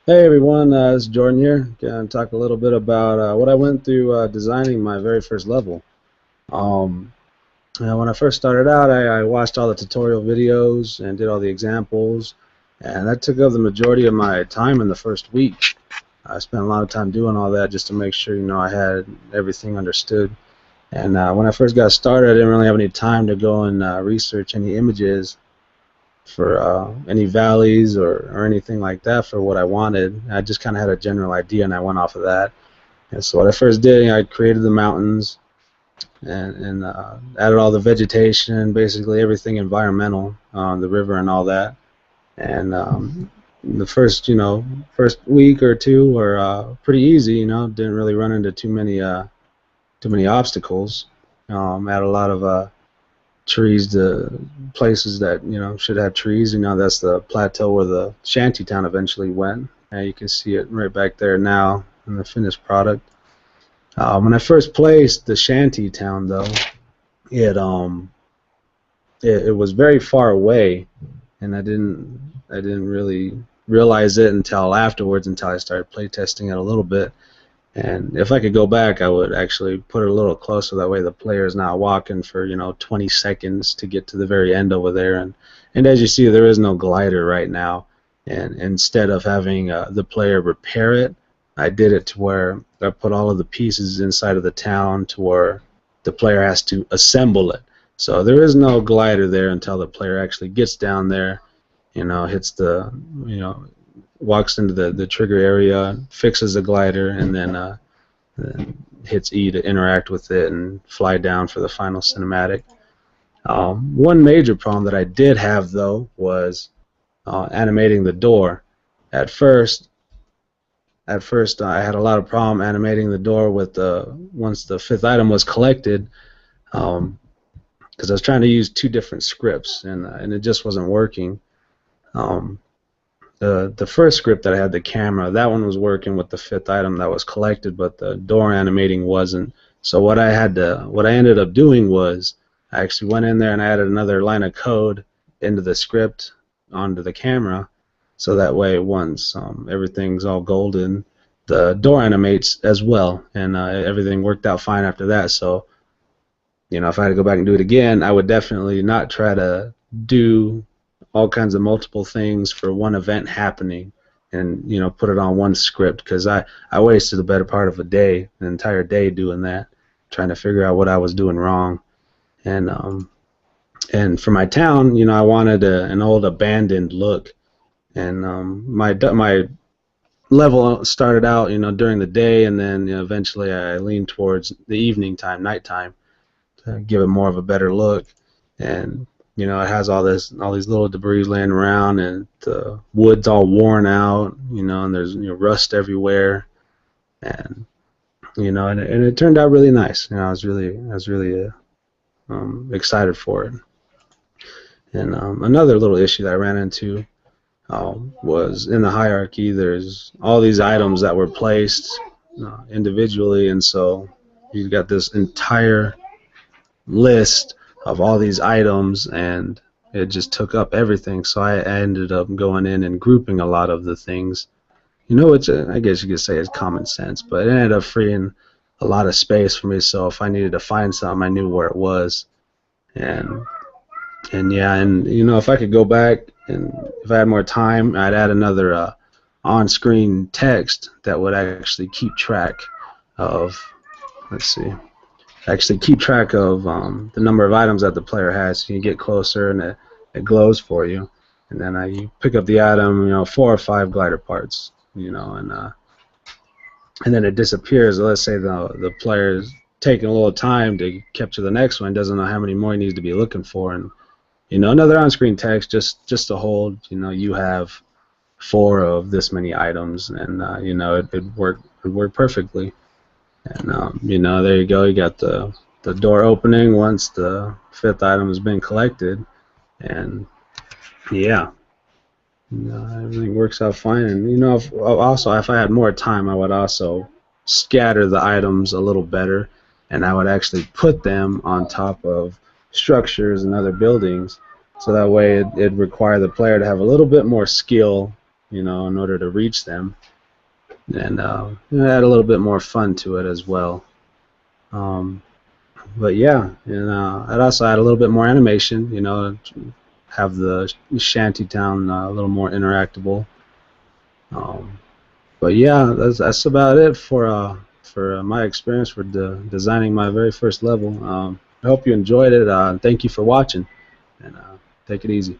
Hey everyone, it's Jordan here. Gonna talk a little bit about what I went through designing my very first level. Um, when I first started out, I watched all the tutorial videos and did all the examples, and that took up the majority of my time in the first week. I spent a lot of time doing all that just to make sure, I had everything understood. And when I first got started, I didn't really have any time to go and research any images for any valleys or anything like that for what I wanted. I just kind of had a general idea and I went off of that. And so what I first did, I created the mountains and added all the vegetation, basically everything environmental, the river and all that. And the first, first week or two were pretty easy. Didn't really run into too many obstacles. Had a lot of trees to places that should have trees. That's the plateau where the shanty town eventually went, and you can see it right back there now in the finished product. When I first placed the shanty town, though, it it was very far away, and I didn't really realize it until afterwards, until I started playtesting it a little bit. And if I could go back, I would actually put it a little closer. That way, the player is not walking for 20 seconds to get to the very end over there. And as you see, there is no glider right now. And instead of having the player repair it, I did it to where I put all of the pieces inside of the town to where the player has to assemble it. So there is no glider there until the player actually gets down there, hits the, walks into the trigger area, fixes the glider, and then hits E to interact with it and fly down for the final cinematic. One major problem that I did have, though, was animating the door. At first, I had a lot of problem animating the door with once the fifth item was collected, because I was trying to use two different scripts and it just wasn't working. Um, the first script that I had, the camera, that one was working with the fifth item that was collected, but the door animating wasn't. So what I ended up doing was I actually went in there and I added another line of code into the script onto the camera, so that way once everything's all golden, the door animates as well, and everything worked out fine after that. So if I had to go back and do it again, I would definitely not try to do all kinds of multiple things for one event happening and put it on one script, because I wasted the better part of a day, an entire day doing that, trying to figure out what I was doing wrong. And for my town, I wanted an old abandoned look, and my level started out during the day, and then eventually I leaned towards the evening time, nighttime, to give it more of a better look. And it has all these little debris laying around, and the wood's all worn out, and there's rust everywhere, and and it turned out really nice. I was really excited for it. And another little issue that I ran into was in the hierarchy. There's all these items that were placed individually, and so you've got this entire list of all these items, and it just took up everything. So I ended up going in and grouping a lot of the things, which I guess you could say is common sense, but it ended up freeing a lot of space for me. So if I needed to find something, I knew where it was. And yeah, and if I could go back and if I had more time, I'd add another on-screen text that would actually keep track of, let's see, actually keep track of the number of items that the player has. So you get closer and it glows for you, and then you pick up the item, 4 or 5 glider parts, and then it disappears. Let's say the player is taking a little time to capture the next one, doesn't know how many more he needs to be looking for, and another on-screen text just to hold, you have 4 of this many items, and it'd work perfectly. And there you go. You got the door opening once the fifth item has been collected, and yeah, everything works out fine. And also if I had more time, I would also scatter the items a little better, and I would actually put them on top of structures and other buildings, so that way it'd require the player to have a little bit more skill in order to reach them, and add a little bit more fun to it as well. Um, but yeah, and I'd also add a little bit more animation, have the shanty town a little more interactable. Um, but yeah, that's about it for my experience for designing my very first level. I hope you enjoyed it. Thank you for watching, and take it easy.